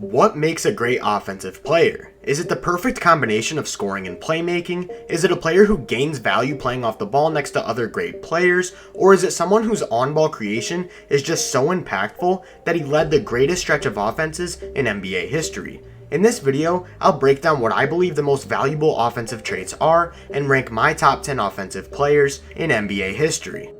What makes a great offensive player? Is it the perfect combination of scoring and playmaking? Is it a player who gains value playing off the ball next to other great players? Or is it someone whose on-ball creation is just so impactful that he led the greatest stretch of offenses in NBA history? In this video, I'll break down what I believe the most valuable offensive traits are and rank my top 10 offensive players in NBA history.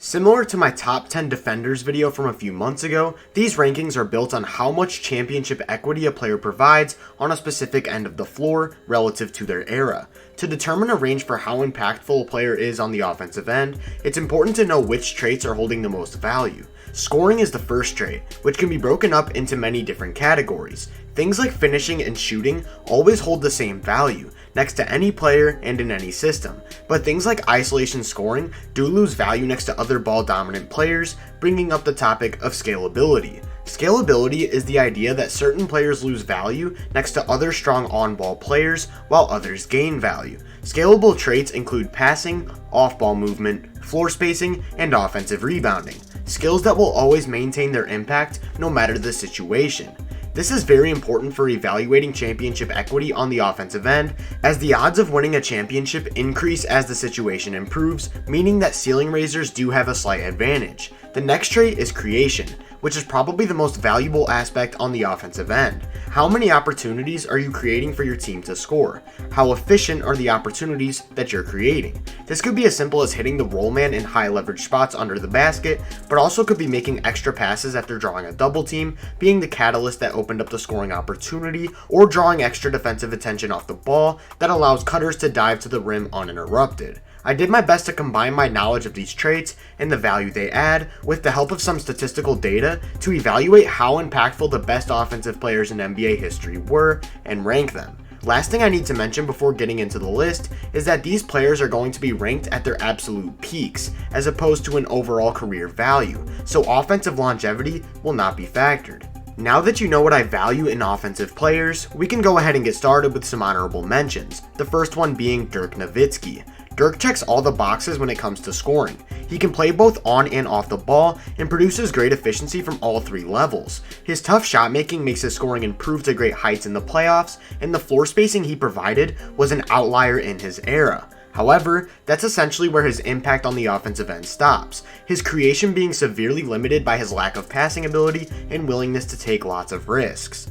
Similar to my top 10 defenders video from a few months ago, these rankings are built on how much championship equity a player provides on a specific end of the floor relative to their era. To determine a range for how impactful a player is on the offensive end, it's important to know which traits are holding the most value. Scoring is the first trait, which can be broken up into many different categories. Things like finishing and shooting always hold the same value, next to any player and in any system, but things like isolation scoring do lose value next to other ball-dominant players, bringing up the topic of scalability. Scalability is the idea that certain players lose value next to other strong on-ball players while others gain value. Scalable traits include passing, off-ball movement, floor spacing, and offensive rebounding, skills that will always maintain their impact no matter the situation. This is very important for evaluating championship equity on the offensive end, as the odds of winning a championship increase as the situation improves, meaning that ceiling raisers do have a slight advantage. The next trait is creation, which is probably the most valuable aspect on the offensive end. How many opportunities are you creating for your team to score? How efficient are the opportunities that you're creating? This could be as simple as hitting the roll man in high leverage spots under the basket, but also could be making extra passes after drawing a double team, being the catalyst that opened up the scoring opportunity, or drawing extra defensive attention off the ball that allows cutters to dive to the rim uninterrupted. I did my best to combine my knowledge of these traits and the value they add with the help of some statistical data to evaluate how impactful the best offensive players in NBA history were and rank them. Last thing I need to mention before getting into the list is that these players are going to be ranked at their absolute peaks as opposed to an overall career value, so offensive longevity will not be factored. Now that you know what I value in offensive players, we can go ahead and get started with some honorable mentions, the first one being Dirk Nowitzki. Dirk checks all the boxes when it comes to scoring. He can play both on and off the ball and produces great efficiency from all three levels. His tough shot making makes his scoring improve to great heights in the playoffs, and the floor spacing he provided was an outlier in his era. However, that's essentially where his impact on the offensive end stops, his creation being severely limited by his lack of passing ability and willingness to take lots of risks.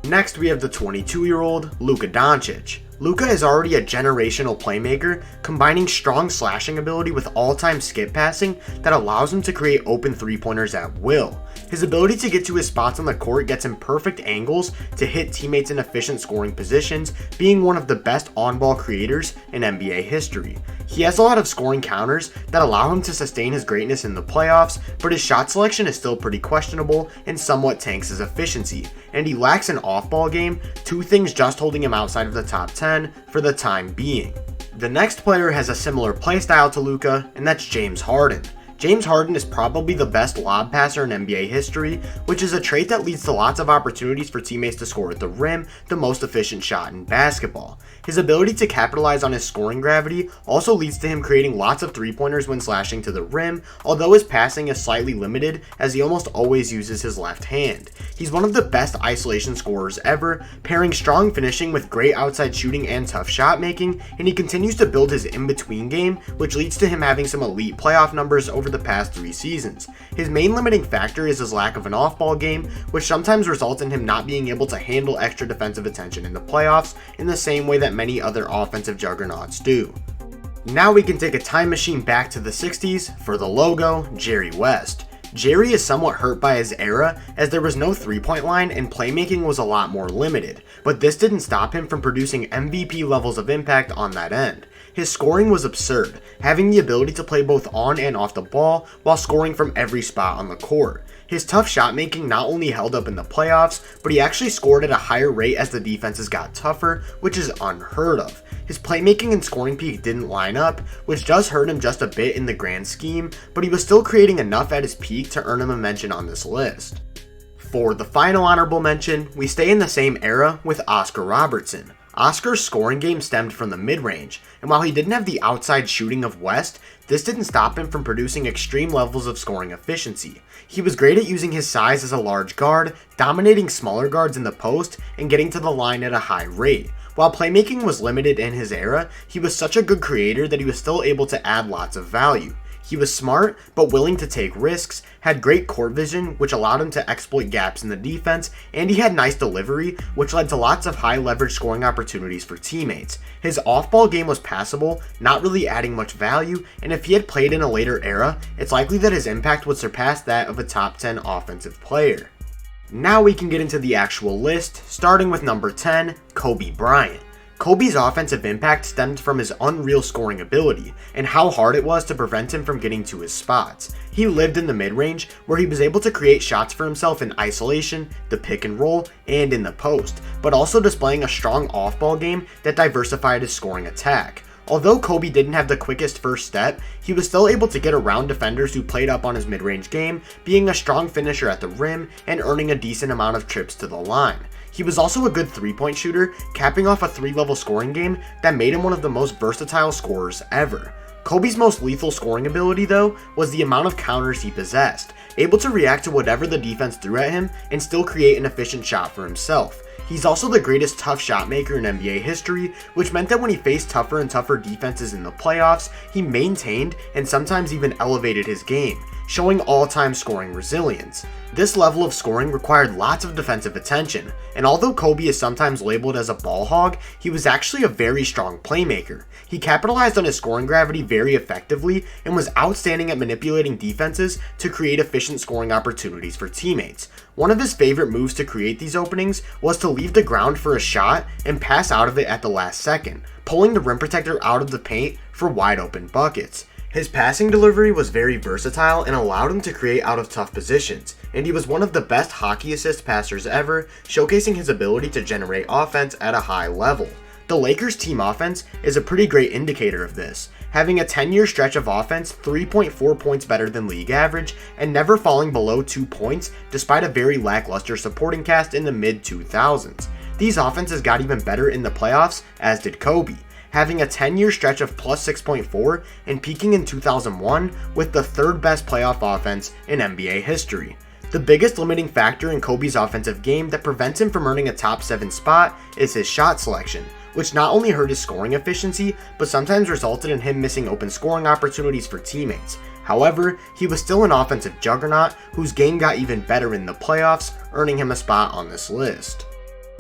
Next, we have the 22-year-old Luka Doncic. Luka is already a generational playmaker, combining strong slashing ability with all-time skip passing that allows him to create open three-pointers at will. His ability to get to his spots on the court gets him perfect angles to hit teammates in efficient scoring positions, being one of the best on-ball creators in NBA history. He has a lot of scoring counters that allow him to sustain his greatness in the playoffs, but his shot selection is still pretty questionable and somewhat tanks his efficiency, and he lacks an off-ball game, two things just holding him outside of the top 10 for the time being. The next player has a similar playstyle to Luka, and that's James Harden. James Harden is probably the best lob passer in NBA history, which is a trait that leads to lots of opportunities for teammates to score at the rim, the most efficient shot in basketball. His ability to capitalize on his scoring gravity also leads to him creating lots of three-pointers when slashing to the rim, although his passing is slightly limited as he almost always uses his left hand. He's one of the best isolation scorers ever, pairing strong finishing with great outside shooting and tough shot making, and he continues to build his in-between game, which leads to him having some elite playoff numbers over the past 3 seasons. His main limiting factor is his lack of an off-ball game, which sometimes results in him not being able to handle extra defensive attention in the playoffs in the same way that many other offensive juggernauts do. Now we can take a time machine back to the 60s for the logo, Jerry West. Jerry is somewhat hurt by his era as there was no three-point line and playmaking was a lot more limited, but this didn't stop him from producing MVP levels of impact on that end. His scoring was absurd, having the ability to play both on and off the ball while scoring from every spot on the court. His tough shot making not only held up in the playoffs, but he actually scored at a higher rate as the defenses got tougher, which is unheard of. His playmaking and scoring peak didn't line up, which does hurt him just a bit in the grand scheme, but he was still creating enough at his peak to earn him a mention on this list. For the final honorable mention, we stay in the same era with Oscar Robertson. Oscar's scoring game stemmed from the mid-range, and while he didn't have the outside shooting of West, this didn't stop him from producing extreme levels of scoring efficiency. He was great at using his size as a large guard, dominating smaller guards in the post, and getting to the line at a high rate. While playmaking was limited in his era, he was such a good creator that he was still able to add lots of value. He was smart, but willing to take risks, had great court vision, which allowed him to exploit gaps in the defense, and he had nice delivery, which led to lots of high leverage scoring opportunities for teammates. His off-ball game was passable, not really adding much value, and if he had played in a later era, it's likely that his impact would surpass that of a top 10 offensive player. Now we can get into the actual list, starting with number 10, Kobe Bryant. Kobe's offensive impact stemmed from his unreal scoring ability, and how hard it was to prevent him from getting to his spots. He lived in the mid-range, where he was able to create shots for himself in isolation, the pick and roll, and in the post, but also displaying a strong off-ball game that diversified his scoring attack. Although Kobe didn't have the quickest first step, he was still able to get around defenders who played up on his mid-range game, being a strong finisher at the rim and earning a decent amount of trips to the line. He was also a good three-point shooter, capping off a 3-level scoring game that made him one of the most versatile scorers ever. Kobe's most lethal scoring ability, though, was the amount of counters he possessed, able to react to whatever the defense threw at him and still create an efficient shot for himself. He's also the greatest tough shot maker in NBA history, which meant that when he faced tougher and tougher defenses in the playoffs, he maintained and sometimes even elevated his game, showing all-time scoring resilience. This level of scoring required lots of defensive attention, and although Kobe is sometimes labeled as a ball hog, he was actually a very strong playmaker. He capitalized on his scoring gravity very effectively and was outstanding at manipulating defenses to create efficient scoring opportunities for teammates. One of his favorite moves to create these openings was to leave the ground for a shot and pass out of it at the last second, pulling the rim protector out of the paint for wide open buckets. His passing delivery was very versatile and allowed him to create out of tough positions, and he was one of the best hockey assist passers ever, showcasing his ability to generate offense at a high level. The Lakers' team offense is a pretty great indicator of this, having a 10-year stretch of offense 3.4 points better than league average and never falling below 2 points despite a very lackluster supporting cast in the mid-2000s. These offenses got even better in the playoffs, as did Kobe, having a 10-year stretch of plus 6.4 and peaking in 2001 with the third best playoff offense in NBA history. The biggest limiting factor in Kobe's offensive game that prevents him from earning a top 7 spot is his shot selection, which not only hurt his scoring efficiency, but sometimes resulted in him missing open scoring opportunities for teammates. However, he was still an offensive juggernaut whose game got even better in the playoffs, earning him a spot on this list.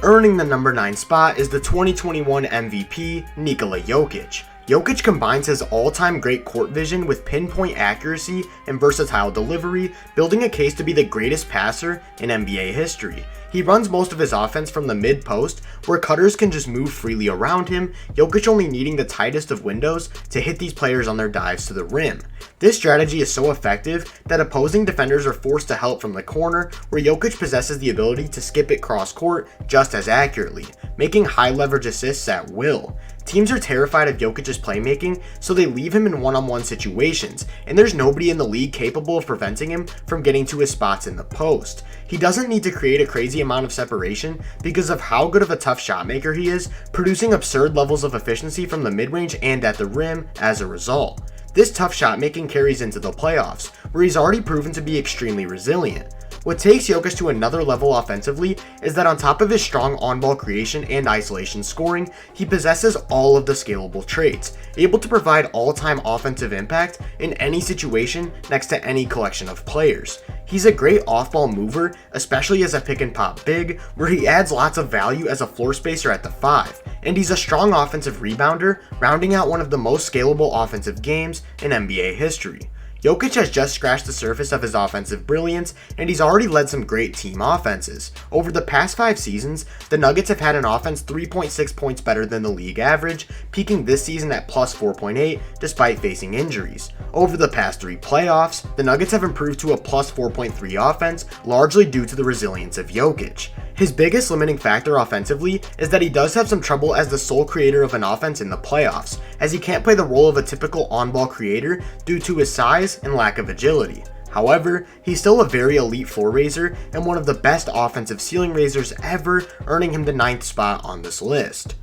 Earning the number 9 spot is the 2021 MVP, Nikola Jokic. Jokic combines his all-time great court vision with pinpoint accuracy and versatile delivery, building a case to be the greatest passer in NBA history. He runs most of his offense from the mid-post, where cutters can just move freely around him, Jokic only needing the tightest of windows to hit these players on their dives to the rim. This strategy is so effective that opposing defenders are forced to help from the corner, where Jokic possesses the ability to skip it cross-court just as accurately, making high-leverage assists at will. Teams are terrified of Jokic's playmaking, so they leave him in one-on-one situations, and there's nobody in the league capable of preventing him from getting to his spots in the post. He doesn't need to create a crazy amount of separation because of how good of a tough shot maker he is, producing absurd levels of efficiency from the mid-range and at the rim as a result. This tough shot making carries into the playoffs, where he's already proven to be extremely resilient. What takes Jokic to another level offensively is that on top of his strong on-ball creation and isolation scoring, he possesses all of the scalable traits, able to provide all-time offensive impact in any situation next to any collection of players. He's a great off-ball mover, especially as a pick-and-pop big, where he adds lots of value as a floor spacer at the 5, and he's a strong offensive rebounder, rounding out one of the most scalable offensive games in NBA history. Jokic has just scratched the surface of his offensive brilliance, and he's already led some great team offenses. Over the past 5 seasons, the Nuggets have had an offense 3.6 points better than the league average, peaking this season at plus 4.8 despite facing injuries. Over the past 3 playoffs, the Nuggets have improved to a plus 4.3 offense, largely due to the resilience of Jokic. His biggest limiting factor offensively is that he does have some trouble as the sole creator of an offense in the playoffs, as he can't play the role of a typical on-ball creator due to his size and lack of agility. However, he's still a very elite floor raiser and one of the best offensive ceiling raisers ever, earning him the 9th spot on this list.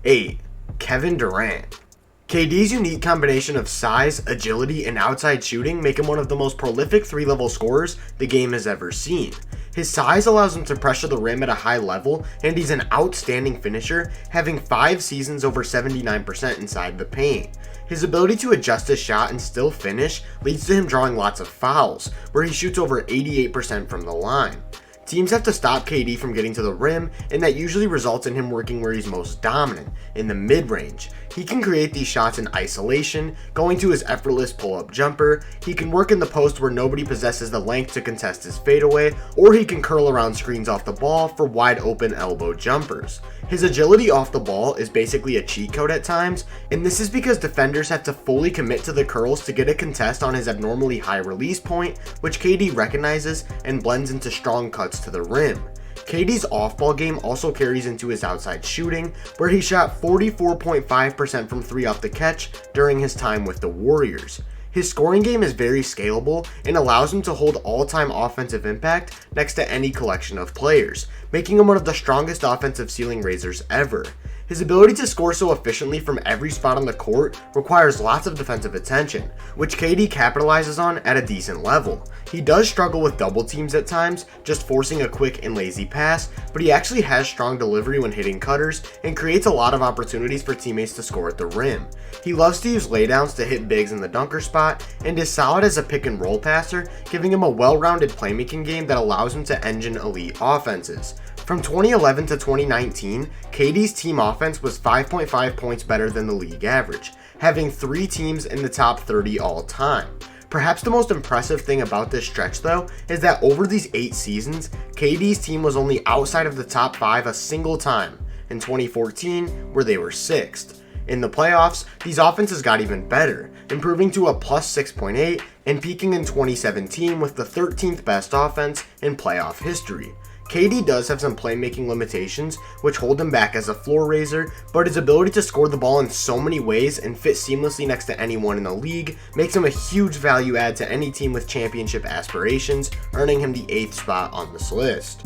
8. Kevin Durant. KD's unique combination of size, agility, and outside shooting make him one of the most prolific three-level scorers the game has ever seen. His size allows him to pressure the rim at a high level, and he's an outstanding finisher, having 5 seasons over 79% inside the paint. His ability to adjust his shot and still finish leads to him drawing lots of fouls, where he shoots over 88% from the line. Teams have to stop KD from getting to the rim, and that usually results in him working where he's most dominant, in the mid-range. He can create these shots in isolation, going to his effortless pull-up jumper. He can work in the post where nobody possesses the length to contest his fadeaway, or he can curl around screens off the ball for wide open elbow jumpers. His agility off the ball is basically a cheat code at times, and this is because defenders have to fully commit to the curls to get a contest on his abnormally high release point, which KD recognizes and blends into strong cuts to the rim. KD's off-ball game also carries into his outside shooting, where he shot 44.5% from 3 off the catch during his time with the Warriors. His scoring game is very scalable and allows him to hold all-time offensive impact next to any collection of players, making him one of the strongest offensive ceiling raisers ever. His ability to score so efficiently from every spot on the court requires lots of defensive attention, which KD capitalizes on at a decent level. He does struggle with double teams at times, just forcing a quick and lazy pass, but he actually has strong delivery when hitting cutters and creates a lot of opportunities for teammates to score at the rim. He loves to use laydowns to hit bigs in the dunker spot and is solid as a pick and roll passer, giving him a well-rounded playmaking game that allows him to engine elite offenses. From 2011 to 2019, KD's team offense was 5.5 points better than the league average, having 3 teams in the top 30 all time. Perhaps the most impressive thing about this stretch though is that over these 8 seasons, KD's team was only outside of the top 5 a single time, in 2014 where they were 6th. In the playoffs, these offenses got even better, improving to a plus 6.8 and peaking in 2017 with the 13th best offense in playoff history. KD does have some playmaking limitations, which hold him back as a floor raiser, but his ability to score the ball in so many ways and fit seamlessly next to anyone in the league makes him a huge value add to any team with championship aspirations, earning him the 8th spot on this list.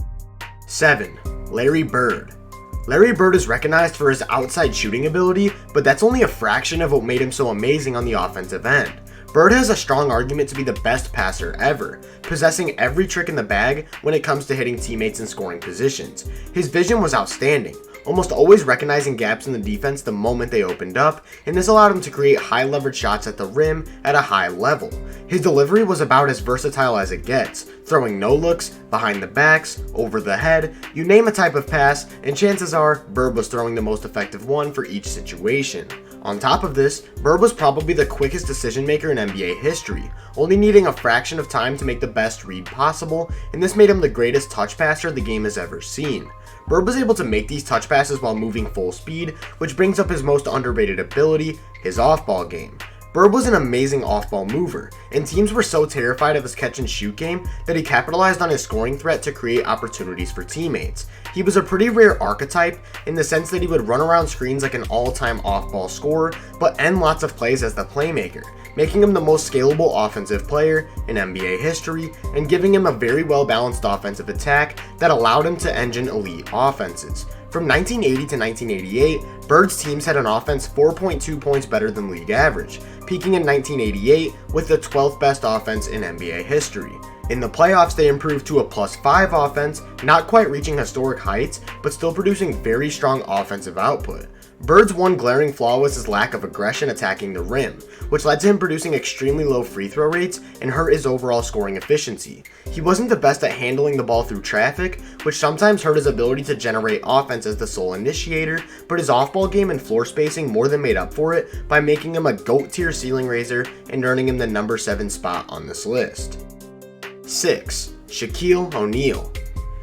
7. Larry Bird. Larry Bird is recognized for his outside shooting ability, but that's only a fraction of what made him so amazing on the offensive end. Bird has a strong argument to be the best passer ever, possessing every trick in the bag when it comes to hitting teammates in scoring positions. His vision was outstanding, almost always recognizing gaps in the defense the moment they opened up, and this allowed him to create high leverage shots at the rim at a high level. His delivery was about as versatile as it gets, throwing no looks, behind the backs, over the head, you name a type of pass, and chances are Bird was throwing the most effective one for each situation. On top of this, Bird was probably the quickest decision maker in NBA history, only needing a fraction of time to make the best read possible, and this made him the greatest touch passer the game has ever seen. Bird was able to make these touch passes while moving full speed, which brings up his most underrated ability, his off-ball game. Bird was an amazing off-ball mover, and teams were so terrified of his catch-and-shoot game that he capitalized on his scoring threat to create opportunities for teammates. He was a pretty rare archetype in the sense that he would run around screens like an all-time off-ball scorer, but end lots of plays as the playmaker, making him the most scalable offensive player in NBA history and giving him a very well-balanced offensive attack that allowed him to engine elite offenses. From 1980 to 1988, Bird's teams had an offense 4.2 points better than league average, peaking in 1988 with the 12th best offense in NBA history. In the playoffs, they improved to a +5 offense, not quite reaching historic heights, but still producing very strong offensive output. Bird's one glaring flaw was his lack of aggression attacking the rim, which led to him producing extremely low free throw rates and hurt his overall scoring efficiency. He wasn't the best at handling the ball through traffic, which sometimes hurt his ability to generate offense as the sole initiator, but his off-ball game and floor spacing more than made up for it by making him a GOAT tier ceiling raiser and earning him the number 7 spot on this list. 6. Shaquille O'Neal.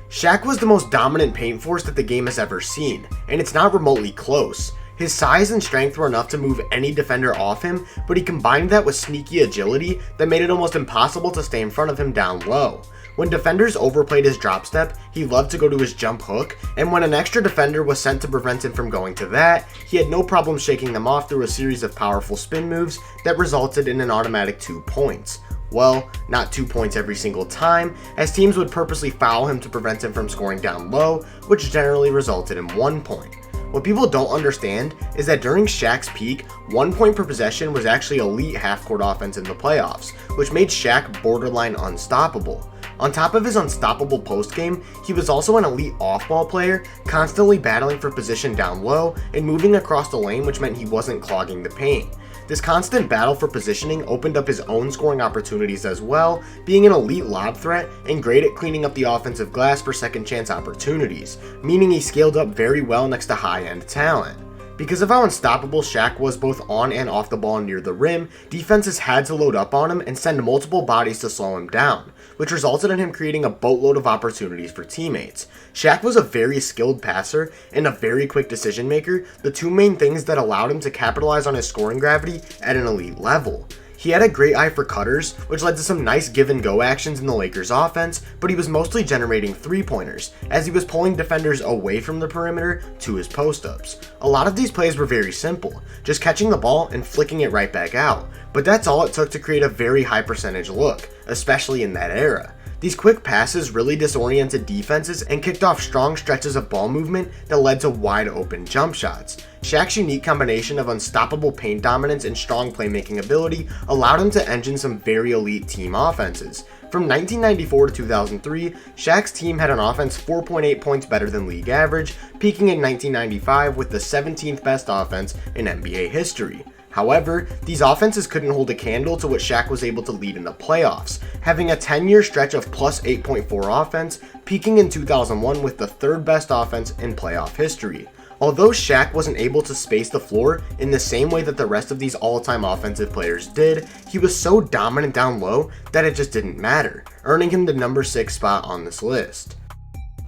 Shaq was the most dominant paint force that the game has ever seen, and it's not remotely close. His size and strength were enough to move any defender off him, but he combined that with sneaky agility that made it almost impossible to stay in front of him down low. When defenders overplayed his drop step, he loved to go to his jump hook, and when an extra defender was sent to prevent him from going to that, he had no problem shaking them off through a series of powerful spin moves that resulted in an automatic 2 points. Well, not 2 points every single time, as teams would purposely foul him to prevent him from scoring down low, which generally resulted in 1 point. What people don't understand is that during Shaq's peak, 1 point per possession was actually elite half-court offense in the playoffs, which made Shaq borderline unstoppable. On top of his unstoppable post-game, he was also an elite off-ball player, constantly battling for position down low and moving across the lane, which meant he wasn't clogging the paint. This constant battle for positioning opened up his own scoring opportunities as well, being an elite lob threat and great at cleaning up the offensive glass for second chance opportunities, meaning he scaled up very well next to high-end talent. Because of how unstoppable Shaq was both on and off the ball near the rim, defenses had to load up on him and send multiple bodies to slow him down, which resulted in him creating a boatload of opportunities for teammates. Shaq was a very skilled passer and a very quick decision maker, the two main things that allowed him to capitalize on his scoring gravity at an elite level. He had a great eye for cutters, which led to some nice give-and-go actions in the Lakers' offense, but he was mostly generating three-pointers, as he was pulling defenders away from the perimeter to his post-ups. A lot of these plays were very simple, just catching the ball and flicking it right back out, but that's all it took to create a very high-percentage look, especially in that era. These quick passes really disoriented defenses and kicked off strong stretches of ball movement that led to wide open jump shots. Shaq's unique combination of unstoppable paint dominance and strong playmaking ability allowed him to engine some very elite team offenses. From 1994 to 2003, Shaq's team had an offense 4.8 points better than league average, peaking in 1995 with the 17th best offense in NBA history. However, these offenses couldn't hold a candle to what Shaq was able to lead in the playoffs, having a 10-year stretch of plus 8.4 offense, peaking in 2001 with the third best offense in playoff history. Although Shaq wasn't able to space the floor in the same way that the rest of these all-time offensive players did, he was so dominant down low that it just didn't matter, earning him the number 6 spot on this list.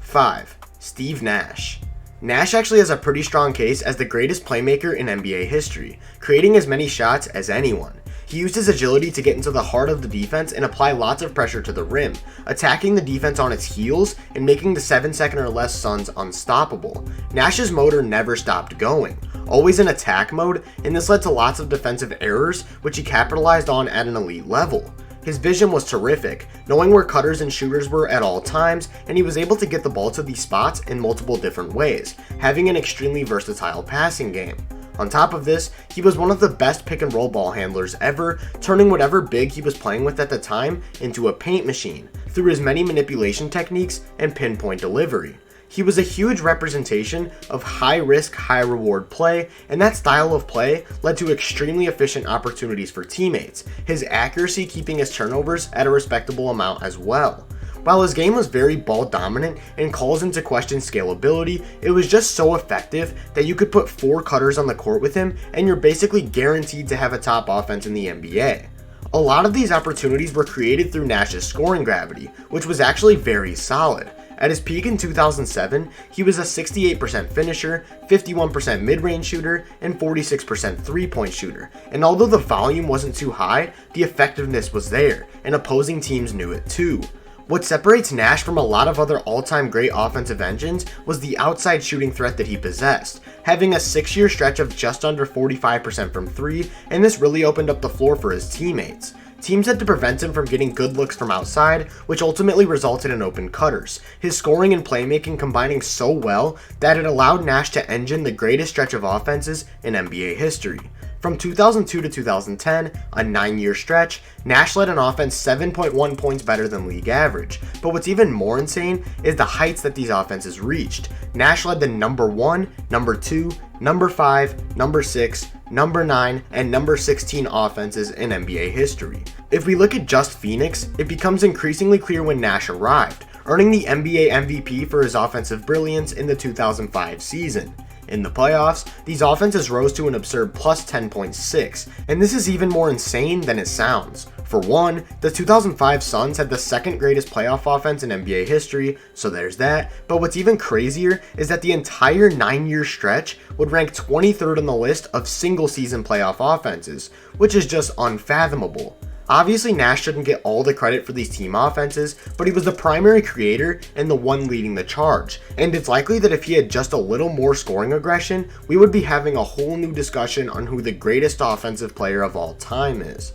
5. Steve Nash. Nash actually has a pretty strong case as the greatest playmaker in NBA history, creating as many shots as anyone. He used his agility to get into the heart of the defense and apply lots of pressure to the rim, attacking the defense on its heels and making the 7-second or less Suns unstoppable. Nash's motor never stopped going, always in attack mode, and this led to lots of defensive errors, which he capitalized on at an elite level. His vision was terrific, knowing where cutters and shooters were at all times, and he was able to get the ball to these spots in multiple different ways, having an extremely versatile passing game. On top of this, he was one of the best pick and roll ball handlers ever, turning whatever big he was playing with at the time into a paint machine through his many manipulation techniques and pinpoint delivery. He was a huge representation of high-risk, high-reward play, and that style of play led to extremely efficient opportunities for teammates, his accuracy keeping his turnovers at a respectable amount as well. While his game was very ball-dominant and calls into question scalability, it was just so effective that you could put 4 cutters on the court with him and you're basically guaranteed to have a top offense in the NBA. A lot of these opportunities were created through Nash's scoring gravity, which was actually very solid. At his peak in 2007, he was a 68% finisher, 51% mid-range shooter, and 46% three-point shooter, and although the volume wasn't too high, the effectiveness was there, and opposing teams knew it too. What separates Nash from a lot of other all-time great offensive engines was the outside shooting threat that he possessed, having a 6-year stretch of just under 45% from 3, and this really opened up the floor for his teammates. Teams had to prevent him from getting good looks from outside, which ultimately resulted in open cutters, his scoring and playmaking combining so well that it allowed Nash to engine the greatest stretch of offenses in NBA history. From 2002 to 2010, a 9-year stretch, Nash led an offense 7.1 points better than league average. But what's even more insane is the heights that these offenses reached. Nash led the number 1, number 2, number 5, number 6, number 9, and number 16 offenses in NBA history. If we look at just Phoenix, it becomes increasingly clear when Nash arrived, earning the NBA MVP for his offensive brilliance in the 2005 season. In the playoffs, these offenses rose to an absurd plus 10.6, and this is even more insane than it sounds. For one, the 2005 Suns had the second greatest playoff offense in NBA history, so there's that, but what's even crazier is that the entire 9-year stretch would rank 23rd on the list of single-season playoff offenses, which is just unfathomable. Obviously, Nash shouldn't get all the credit for these team offenses, but he was the primary creator and the one leading the charge, and it's likely that if he had just a little more scoring aggression, we would be having a whole new discussion on who the greatest offensive player of all time is.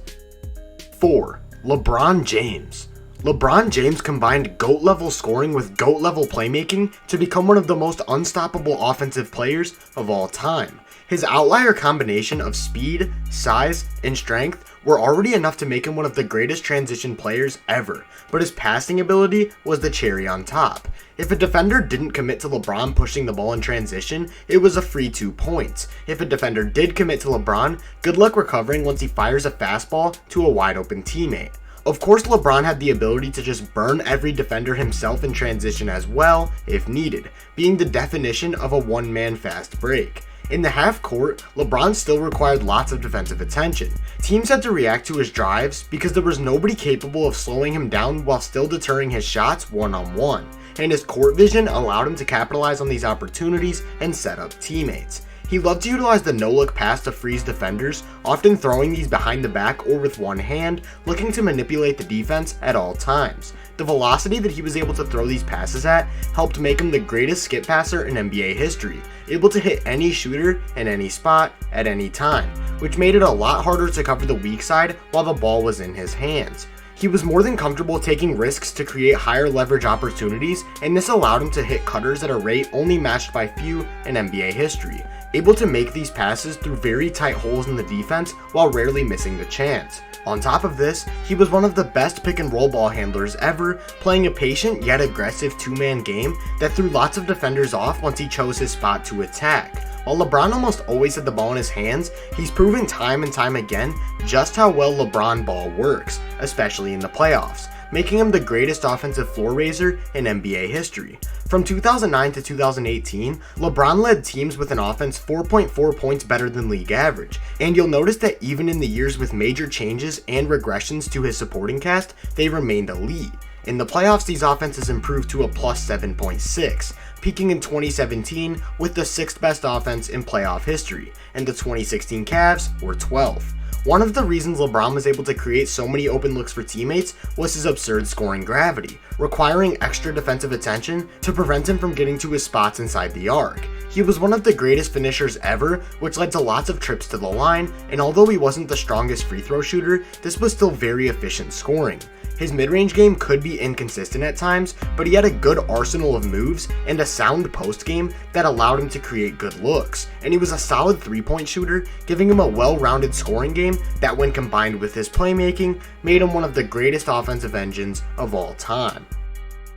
4. LeBron James. LeBron James combined GOAT-level scoring with GOAT-level playmaking to become one of the most unstoppable offensive players of all time. His outlier combination of speed, size, and strength were already enough to make him one of the greatest transition players ever, but his passing ability was the cherry on top. If a defender didn't commit to LeBron pushing the ball in transition, it was a free 2 points. If a defender did commit to LeBron, good luck recovering once he fires a fastball to a wide open teammate. Of course, LeBron had the ability to just burn every defender himself in transition as well, if needed, being the definition of a one-man fast break. In the half court, LeBron still required lots of defensive attention. Teams had to react to his drives because there was nobody capable of slowing him down while still deterring his shots one-on-one, and his court vision allowed him to capitalize on these opportunities and set up teammates. He loved to utilize the no-look pass to freeze defenders, often throwing these behind the back or with one hand, looking to manipulate the defense at all times. The velocity that he was able to throw these passes at helped make him the greatest skip passer in NBA history, able to hit any shooter in any spot at any time, which made it a lot harder to cover the weak side while the ball was in his hands. He was more than comfortable taking risks to create higher leverage opportunities, and this allowed him to hit cutters at a rate only matched by few in NBA history, able to make these passes through very tight holes in the defense while rarely missing the chance. On top of this, he was one of the best pick and roll ball handlers ever, playing a patient yet aggressive two-man game that threw lots of defenders off once he chose his spot to attack. While LeBron almost always had the ball in his hands, he's proven time and time again just how well LeBron ball works, especially in the playoffs, making him the greatest offensive floor raiser in NBA history. From 2009 to 2018, LeBron led teams with an offense 4.4 points better than league average, and you'll notice that even in the years with major changes and regressions to his supporting cast, they remained elite. In the playoffs, these offenses improved to a plus 7.6, peaking in 2017 with the 6th best offense in playoff history, and the 2016 Cavs were 12th. One of the reasons LeBron was able to create so many open looks for teammates was his absurd scoring gravity, requiring extra defensive attention to prevent him from getting to his spots inside the arc. He was one of the greatest finishers ever, which led to lots of trips to the line, and although he wasn't the strongest free throw shooter, this was still very efficient scoring. His mid-range game could be inconsistent at times, but he had a good arsenal of moves and a sound post game that allowed him to create good looks, and he was a solid three-point shooter, giving him a well-rounded scoring game that, when combined with his playmaking, made him one of the greatest offensive engines of all time.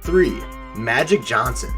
3. Magic Johnson.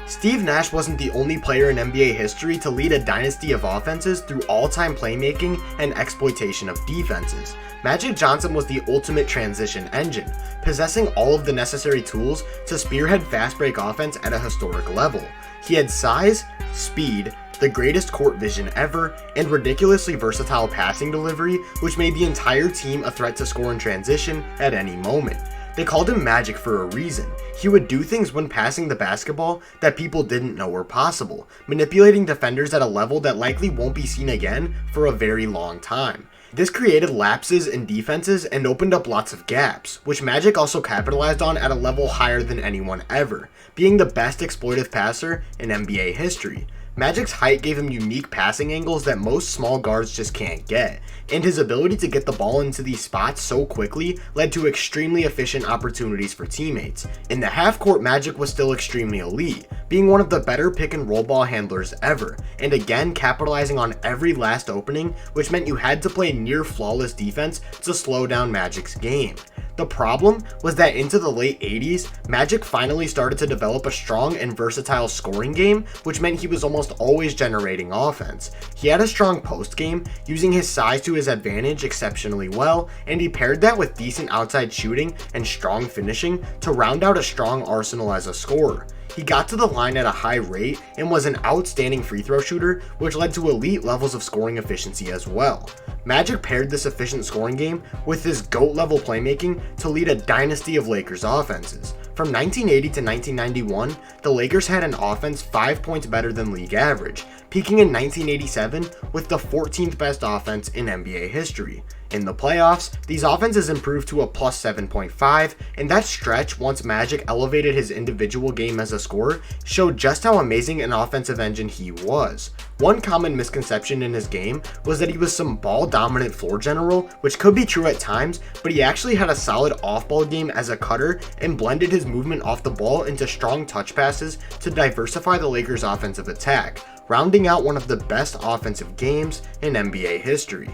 Steve Nash wasn't the only player in NBA history to lead a dynasty of offenses through all-time playmaking and exploitation of defenses. Magic Johnson was the ultimate transition engine, possessing all of the necessary tools to spearhead fast-break offense at a historic level. He had size, speed, the greatest court vision ever, and ridiculously versatile passing delivery, which made the entire team a threat to score in transition at any moment. They called him Magic for a reason. He would do things when passing the basketball that people didn't know were possible, manipulating defenders at a level that likely won't be seen again for a very long time. This created lapses in defenses and opened up lots of gaps, which Magic also capitalized on at a level higher than anyone ever, being the best exploitive passer in NBA history. Magic's height gave him unique passing angles that most small guards just can't get, and his ability to get the ball into these spots so quickly led to extremely efficient opportunities for teammates. In the half-court, Magic was still extremely elite, being one of the better pick-and-roll ball handlers ever, and again capitalizing on every last opening, which meant you had to play near-flawless defense to slow down Magic's game. The problem was that into the late 80s, Magic finally started to develop a strong and versatile scoring game, which meant he was almost always generating offense. He had a strong post game, using his size to his advantage exceptionally well, and he paired that with decent outside shooting and strong finishing to round out a strong arsenal as a scorer. He got to the line at a high rate and was an outstanding free throw shooter, which led to elite levels of scoring efficiency as well. Magic paired this efficient scoring game with his GOAT-level playmaking to lead a dynasty of Lakers offenses. From 1980 to 1991, the Lakers had an offense 5 points better than league average, peaking in 1987 with the 14th best offense in NBA history. In the playoffs, these offenses improved to a plus 7.5, and that stretch, once Magic elevated his individual game as a scorer, showed just how amazing an offensive engine he was. One common misconception in his game was that he was some ball-dominant floor general, which could be true at times, but he actually had a solid off-ball game as a cutter and blended his movement off the ball into strong touch passes to diversify the Lakers' offensive attack, rounding out one of the best offensive games in NBA history.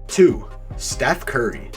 2. Steph Curry.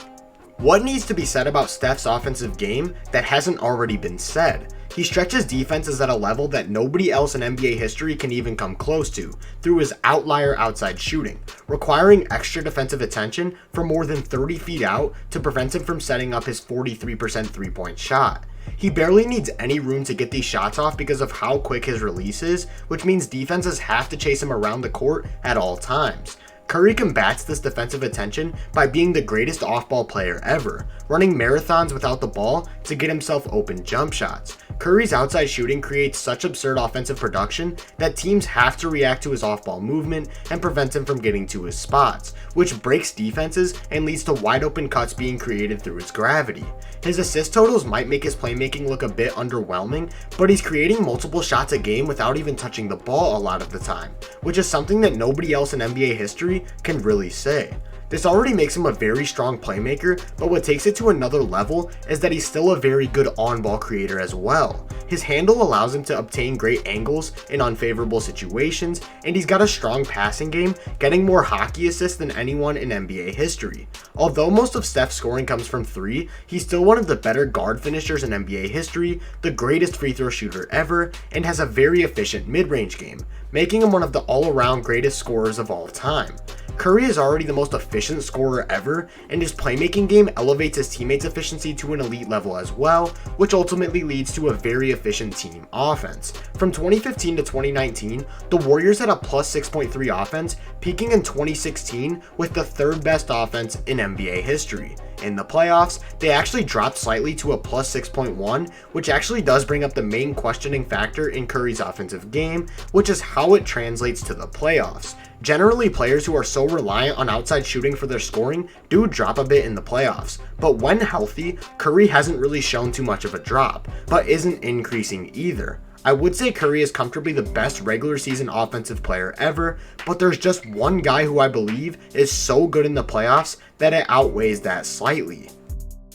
What needs to be said about Steph's offensive game that hasn't already been said? He stretches defenses at a level that nobody else in NBA history can even come close to through his outlier outside shooting, requiring extra defensive attention from more than 30 feet out to prevent him from setting up his 43% three-point shot. He barely needs any room to get these shots off because of how quick his release is, which means defenses have to chase him around the court at all times. Curry combats this defensive attention by being the greatest off-ball player ever, running marathons without the ball to get himself open jump shots. Curry's outside shooting creates such absurd offensive production that teams have to react to his off-ball movement and prevent him from getting to his spots, which breaks defenses and leads to wide open cuts being created through his gravity. His assist totals might make his playmaking look a bit underwhelming, but he's creating multiple shots a game without even touching the ball a lot of the time, which is something that nobody else in NBA history can really say. This already makes him a very strong playmaker, but what takes it to another level is that he's still a very good on-ball creator as well. His handle allows him to obtain great angles in unfavorable situations, and he's got a strong passing game, getting more hockey assists than anyone in NBA history. Although most of Steph's scoring comes from 3, he's still one of the better guard finishers in NBA history, the greatest free throw shooter ever, and has a very efficient mid-range game, making him one of the all-around greatest scorers of all time. Curry is already the most efficient scorer ever, and his playmaking game elevates his teammates' efficiency to an elite level as well, which ultimately leads to a very efficient team offense. From 2015 to 2019, the Warriors had a plus 6.3 offense, peaking in 2016 with the third best offense in NBA history. In the playoffs, they actually dropped slightly to a plus 6.1, which actually does bring up the main questioning factor in Curry's offensive game, which is how it translates to the playoffs. Generally, players who are so reliant on outside shooting for their scoring do drop a bit in the playoffs, but when healthy, Curry hasn't really shown too much of a drop, but isn't increasing either. I would say Curry is comfortably the best regular season offensive player ever, but there's just one guy who I believe is so good in the playoffs that it outweighs that slightly.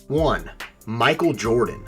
1. Michael Jordan.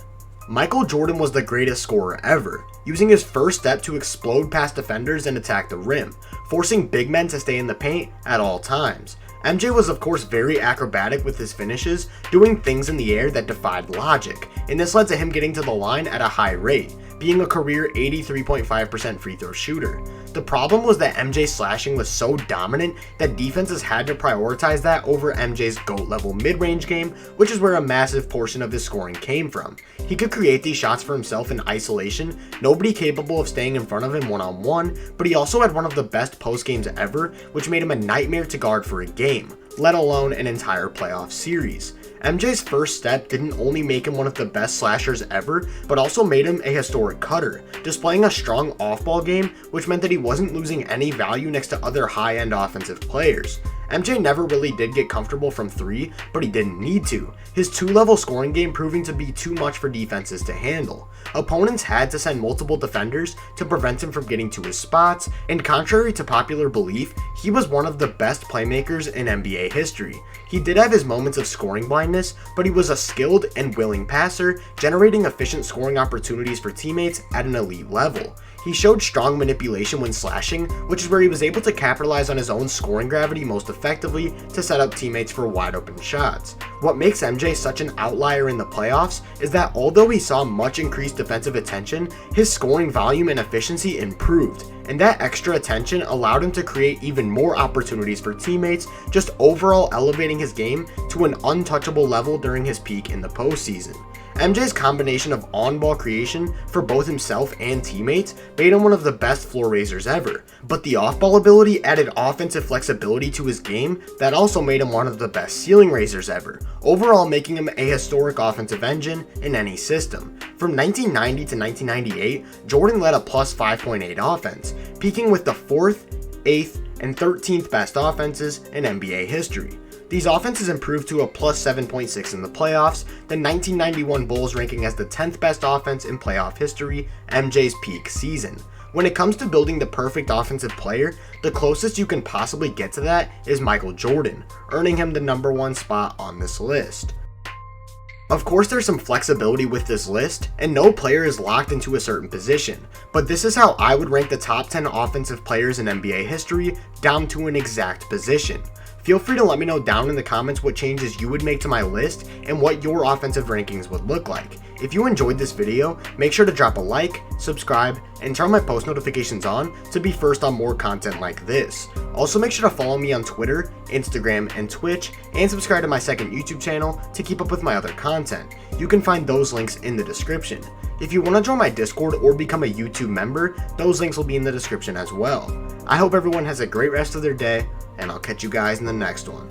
Michael Jordan was the greatest scorer ever, using his first step to explode past defenders and attack the rim, forcing big men to stay in the paint at all times. MJ was of course very acrobatic with his finishes, doing things in the air that defied logic, and this led to him getting to the line at a high rate, being a career 83.5% free throw shooter. The problem was that MJ's slashing was so dominant that defenses had to prioritize that over MJ's GOAT level mid-range game, which is where a massive portion of his scoring came from. He could create these shots for himself in isolation, nobody capable of staying in front of him one-on-one, but he also had one of the best post games ever, which made him a nightmare to guard for a game, let alone an entire playoff series. MJ's first step didn't only make him one of the best slashers ever, but also made him a historic cutter, displaying a strong off-ball game, which meant that he wasn't losing any value next to other high-end offensive players. MJ never really did get comfortable from 3, but he didn't need to, his 2-level scoring game proving to be too much for defenses to handle. Opponents had to send multiple defenders to prevent him from getting to his spots, and contrary to popular belief, he was one of the best playmakers in NBA history. He did have his moments of scoring blindness, but he was a skilled and willing passer, generating efficient scoring opportunities for teammates at an elite level. He showed strong manipulation when slashing, which is where he was able to capitalize on his own scoring gravity most effectively to set up teammates for wide open shots. What makes MJ such an outlier in the playoffs is that although he saw much increased defensive attention, his scoring volume and efficiency improved, and that extra attention allowed him to create even more opportunities for teammates, just overall elevating his game to an untouchable level during his peak in the postseason. MJ's combination of on-ball creation for both himself and teammates made him one of the best floor raisers ever, but the off-ball ability added offensive flexibility to his game that also made him one of the best ceiling raisers ever, overall making him a historic offensive engine in any system. From 1990 to 1998, Jordan led a plus 5.8 offense, peaking with the 4th, 8th, and 13th best offenses in NBA history. These offenses improved to a plus 7.6 in the playoffs, the 1991 Bulls ranking as the 10th best offense in playoff history, MJ's peak season. When it comes to building the perfect offensive player, the closest you can possibly get to that is Michael Jordan, earning him the #1 spot on this list. Of course, there's some flexibility with this list, and no player is locked into a certain position, but this is how I would rank the top 10 offensive players in NBA history down to an exact position. Feel free to let me know down in the comments what changes you would make to my list and what your offensive rankings would look like. If you enjoyed this video, make sure to drop a like, subscribe, and turn my post notifications on to be first on more content like this. Also make sure to follow me on Twitter, Instagram, and Twitch, and subscribe to my second YouTube channel to keep up with my other content. You can find those links in the description. If you want to join my Discord or become a YouTube member, those links will be in the description as well. I hope everyone has a great rest of their day, and I'll catch you guys in the next one.